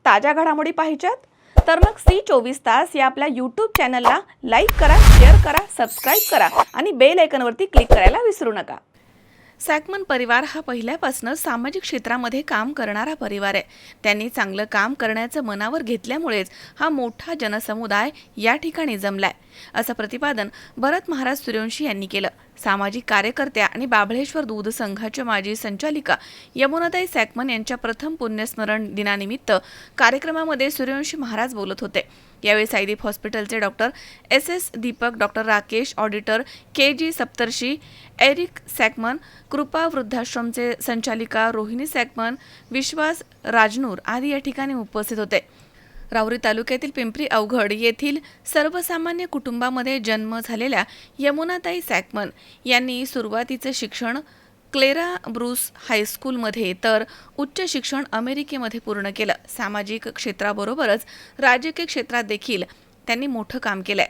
ताज्या घडामोडी पाहिजेत तर मग C24 या आपल्या YouTube चॅनलला लाईक करा, शेअर करा, सबस्क्राईब करा आणि बेल आयकॉनवरती क्लिक करायला विसरू नका। सॅकमन परिवार हा पहिल्यापासूनच सामाजिक क्षेत्रामध्ये काम करणारा परिवार आहे। त्यांनी चांगलं काम करण्याचं मनावर घेतल्यामुळेच हा मोठा जनसमुदाय या ठिकाणी जमलाय, असं प्रतिपादन भरत महाराज सूर्यवंशी यांनी केलं। सामाजिक कार्यकर्त्या आणि बाभळेश्वर दूध संघाच्या माजी संचालिका यमुनाताई सॅकमन यांच्या प्रथम पुण्यस्मरण दिनानिमित्त कार्यक्रमामध्ये सूर्यवंशी महाराज बोलत होते। यावेळी साईदीप हॉस्पिटलचे doctor SS Deepak, doctor Rakesh, auditor KG Saptarshi, Eric Sackmann, Kripa वृद्धाश्रमचे संचालिका रोहिणी सॅकमन, विश्वास राजनूर आदी या ठिकाणी उपस्थित होते। राहुरी तालुक्यातील पिंपरी अवघड येथील सर्वसामान्य कुटुंबामध्ये जन्म झालेल्या यमुनाताई सॅकमन यांनी सुरुवातीचे शिक्षण क्लेरा ब्रूस हायस्कूलमध्ये तर उच्च शिक्षण अमेरिकेमध्ये पूर्ण केलं। सामाजिक क्षेत्राबरोबरच राजकीय क्षेत्रात देखील त्यांनी मोठं काम केलंय।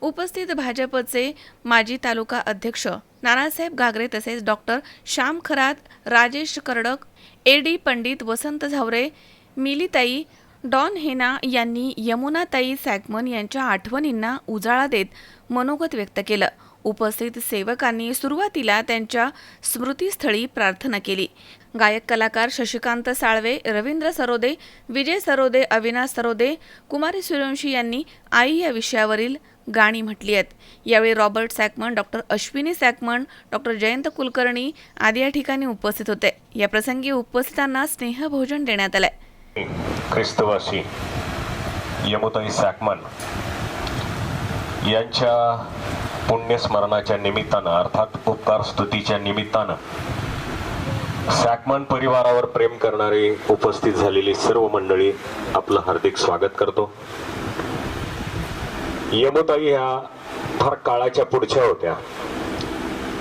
उपस्थित भाजपचे माजी तालुका अध्यक्ष नानासाहेब गागरे तसेच डॉक्टर श्याम खरात, राजेश करडक, AD पंडित, वसंत झावरे, मिलीताई, डॉन हेना यांनी यमुनाताई सॅकमन यांच्या आठवणींना उजाळा देत मनोगत व्यक्त केलं। उपस्थित सेवकांनी सुरुवातीला त्यांच्या स्मृतीस्थळी प्रार्थना केली। गायक कलाकार शशिकांत साळवे, रवींद्र सरोदे, विजय सरोदे, अविनाश सरोदे, कुमारी सूर्यवंशी यांनी आई या विषयावरील गाणी म्हटली आहेत। यावेळी Robert Sackmann, doctor Ashwini Sackmann, doctor Jayant Kulkarni आदी या ठिकाणी उपस्थित होते। या प्रसंगी उपस्थितांना स्नेहभोजन देण्यात आले। ख्रिस्तवासी यमुनाताई सॅकमन यांच्या पुण्यस्मरणाच्या निमित्तानं अर्थात उपकार स्तुतीच्या निमित्तानं सॅकमन परिवारावर प्रेम करणारी उपस्थित झालेली सर्व मंडळी आपलं हार्दिक स्वागत करतो। यमुनाताई ह्या फार काळाच्या पुढच्या होत्या,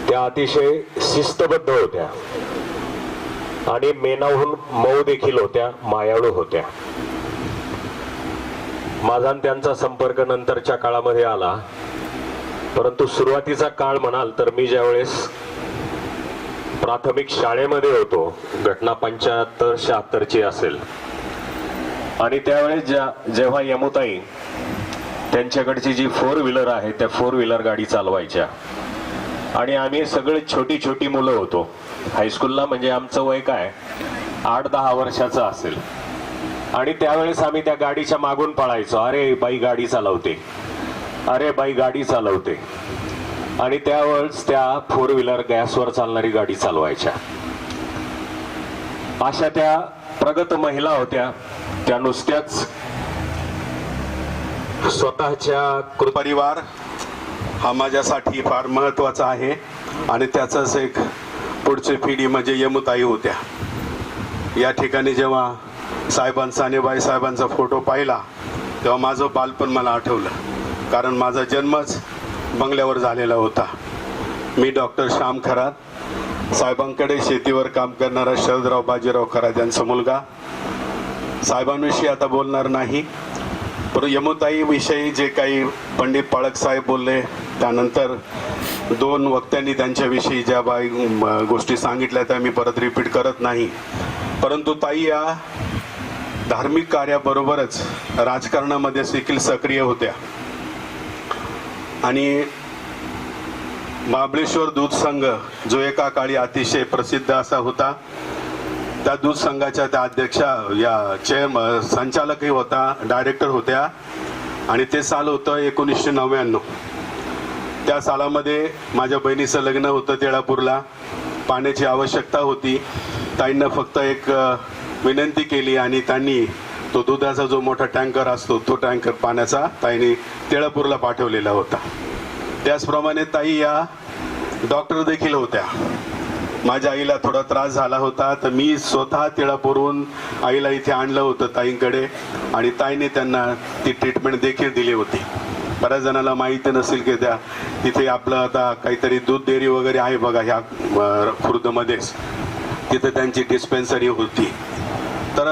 त्या अतिशय शिस्तबद्ध होत्या आणि मेनाहून मऊ देखील होत्या, मायाळू होत्या। माझा त्यांचा संपर्क नंतरच्या काळामध्ये आला, परंतु सुरुवातीचा काळ म्हणाल तर मी ज्यावेळेस प्राथमिक शाळेमध्ये होतो, घटना 75-76 ची असेल, आणि त्यावेळेस जेव्हा यमुनाताई त्यांच्याकडची जी 4 व्हीलर आहे त्या 4 व्हीलर गाडी चालवायच्या आणि आम्ही सगळे छोटी छोटी मुलं होतो हायस्कूलला, म्हणजे आमचं वय काय 8-10 वर्षाचं असेल, आणि त्यावेळेस आम्ही त्या गाडीच्या मागून पळायचो, अरे बाई गाडी चालवते, अरे बाई गाडी चालवते, आणि त्यावेळेस त्या 4 व्हीलर गॅसवर चालणारी गाडी चालवायच्या। अशा त्या प्रगत महिला होत्या, त्या नुसत्याच स्वतःच्या परिवार हा माझ्यासाठी फार महत्त्वाचा आहे आणि त्याचाच एक पुढची पिढी म्हणजे यमुनाताई होत्या। या ठिकाणी जेव्हा सानेबाई साहेबांचा फोटो पाहिला तेव्हा माझं बालपण मला आठवलं, कारण माझा जन्मच बंगल्यावर झालेला होता। मी डॉक्टर श्याम खरात, साहेबांकडे शेतीवर काम करणारा शरदराव बाजीराव खरात यांचा मुलगा। साहेबांविषयी आता बोलणार नाही, पण यमुनाताई विषयी जे काही पंडित पाळक साहेब बोलले, त्यानंतर 2 वक्त्यांनी त्यांच्याविषयी ज्या गोष्टी सांगितल्या त्या मी परत रिपीट करत नाही। परंतु ताई या धार्मिक कार्याबरोबरच राजकारणामध्ये देखील सक्रिय होत्या आणि महाबळेश्वर दूध संघ जो एका काळी अतिशय प्रसिद्ध असा होता, त्या दूध संघाच्या त्या अध्यक्षा या संचालकही होता, डायरेक्टर होत्या, आणि ते साल होतं 1999। त्या सालामध्ये माझ्या बहिणीचं लग्न होतं तेळापूरला, पाण्याची आवश्यकता होती। ताईंना फक्त एक विनंती केली आणि त्यांनी तो दुधाचा जो मोठा टँकर असतो तो टँकर पाण्याचा ताईंनी तेळापूरला पाठवलेला होता। त्याचप्रमाणे ताई या डॉक्टर देखील होत्या। माझ्या आईला थोडा त्रास झाला होता तर मी स्वतः तिळापूरहून आईला इथे आणलं होतं ताईंकडे, आणि ताईने त्यांना ती ट्रीटमेंट देखील दिली होती। बऱ्याच जणांना माहिती नसेल की त्या तिथे आपलं आता काहीतरी दूध डेअरी वगैरे आहे बघा ह्या खुर्दमध्येच, तिथे त्यांची डिस्पेन्सरी होती। तर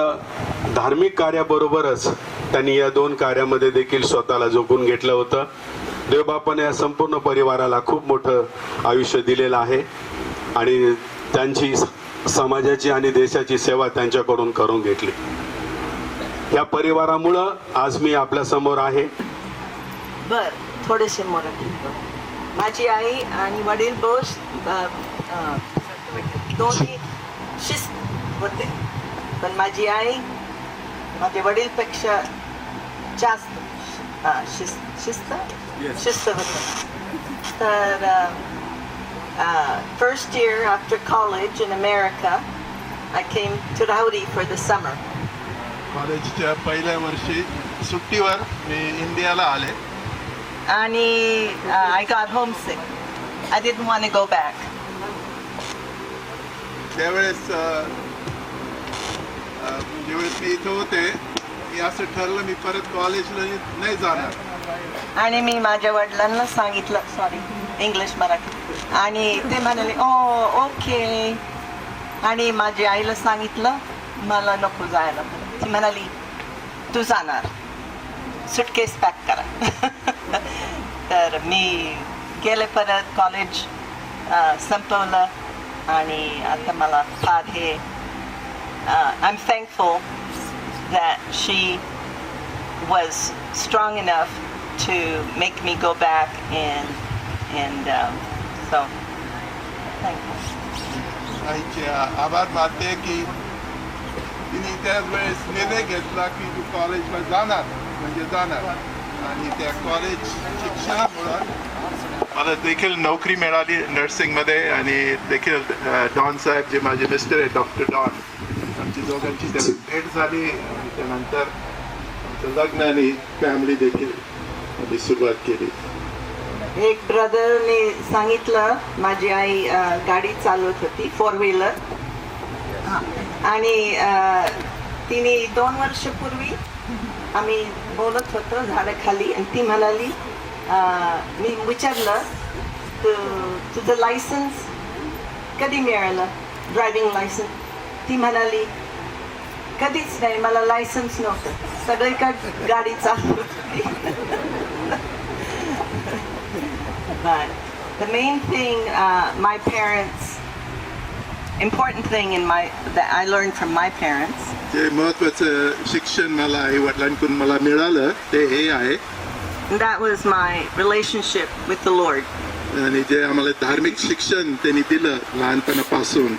धार्मिक कार्याबरोबरच त्यांनी या 2 कार्यामध्ये देखील स्वतःला झोकून घेतलं होतं। देवबापाने या संपूर्ण परिवाराला खूप मोठं आयुष्य दिलेलं आहे आणि त्यांची समाजाची आणि देशाची सेवा त्यांच्याकडून करून घेतली। या परिवारामुळं आज मी आपल्या समोर आहे. बर थोडेसे मराठी. माझी आई आणि वडील बोस दोन्ही शिस्त होते, पण माझी आई माझ्या वडीलपेक्षा जास्त शिस्त होते. तर first year after college in America, I came to Rauri for the summer. कॉलेजच्या पहिल्या वर्षी सुट्टीवर मी इंडियाला आले आणि I got homesick. I didn't want to go back. त्यावेळेस ज्यावेळेस मी इथं होते मी असं ठरलं मी परत कॉलेजला नाही जाणार. आणि मी माझ्या वडिलांना सांगितलं, सॉरी इंग्लिश मराठी, आणि ते म्हणाले ओके. आणि माझ्या आईला सांगितलं मला नको जायला. ती म्हणाली तू जाणार, सुटकेस पॅक करा. तर मी गेले परत कॉलेज संपवलं आणि आता मला फार हे I'm thankful that she was strong enough to make me go back and so thankful. आईचे आभार मानते की तिने त्याच वेळेस निर्णय घेतला की तू कॉलेजला जाणार म्हणजे जाणार. आणि त्या कॉलेज शिक्षणामुळं मला देखील नोकरी मिळाली नर्सिंगमध्ये. आणि देखील डॉन साहेब जे माझे मिस्टर आहे डॉक्टर डॉन, आमची दोघांची भेट झाली. आणि त्यानंतर आमचं लग्न आणि फॅमिली देखील आम्ही सुरुवात केली. एक ब्रदरने सांगितलं, माझी आई गाडी चालवत होती 4-व्हीलर, आणि तिने 2 वर्षापूर्वी आम्ही बोलत होतो झाडाखाली, आणि ती म्हणाली, मी विचारलं तुझं लायसन्स कधी मिळालं, ड्रायव्हिंग लायसन्स. ती म्हणाली कधीच नाही, मला लायसन्स नव्हतं, सगळीकडे गाडी चालवत होती. But the main thing, my parents, important thing that I learned from my parents. जे महत्वाचं शिक्षण मला आई वडिलांकडून मला मिळालं ते हे आहे. And that was my relationship with the Lord. आणि जे आम्हाला धार्मिक शिक्षण त्यांनी दिलं लहानपणापासून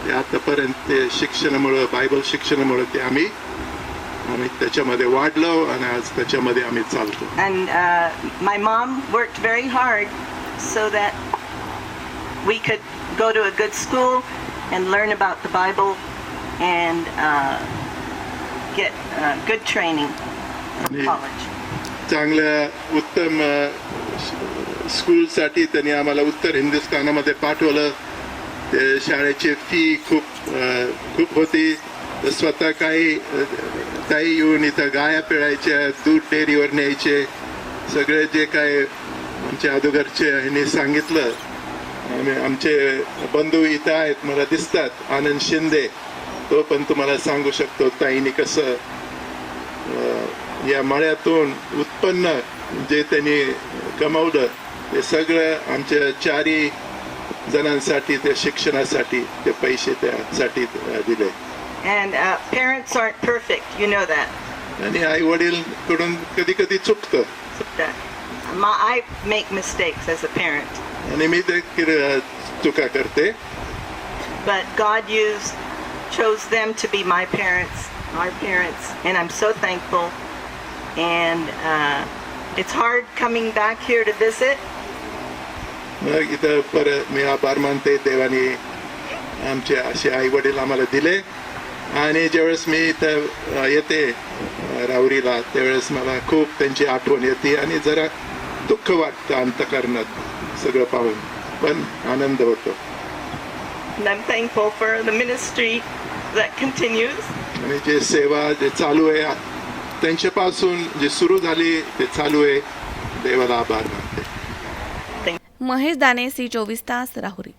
ते आतापर्यंत ते शिक्षणामुळं बायबल शिक्षणामुळं ते आम्ही त्याच्यामध्ये वाढलो आणि आज त्याच्यामध्ये आम्ही चालतो. And my mom worked very hard so that we could go to a good school and learn about the Bible and get good training in college. चांगल्या उत्तम स्कूलसाठी त्यांनी आम्हाला उत्तर हिंदुस्थानामध्ये पाठवलं. ते शाळेची फी खूप होती. स्वतः काही येऊन इथं गाया पिळायच्या, दूध डेअरीवर न्यायचे, सगळे जे काय आमच्या अगोदरचे ह्यांनी सांगितलं. आमचे बंधू इथं आहेत, मला दिसतात, आनंद शिंदे, तो पण तुम्हाला सांगू शकतो ताईने कसं या मळ्यातून उत्पन्न जे त्यांनी कमावलं ते सगळं आमच्या 4 जणांसाठी ते शिक्षणासाठी ते पैसे त्यासाठी दिले. And parents aren't perfect, you know that. आणि आई वडील कडून कधी कधी चुकतं. I make mistakes as a parent. आणि मी देखील चुका करते. But God chose them to be my parents, our parents, and I'm so thankful. And it's hard coming back here to visit. मग इथं परत मी आभार मानते, देवाने आमचे असे आई वडील आम्हाला दिले. आणि ज्यावेळेस मी इथं येते राहुरीला त्यावेळेस मला खूप त्यांची आठवण येते आणि जरा दुःख वाटतं अंतःकरणात सगळं पाहून, पण आनंद होतो. And I'm thankful for the ministry that continues. आणि जे सेवा जे चालू आहे त्यांच्यापासून जे सुरू झाली ते चालू आहे. देवाला आभार मानते. महेश दाने, सी 24 तास, राहुरी.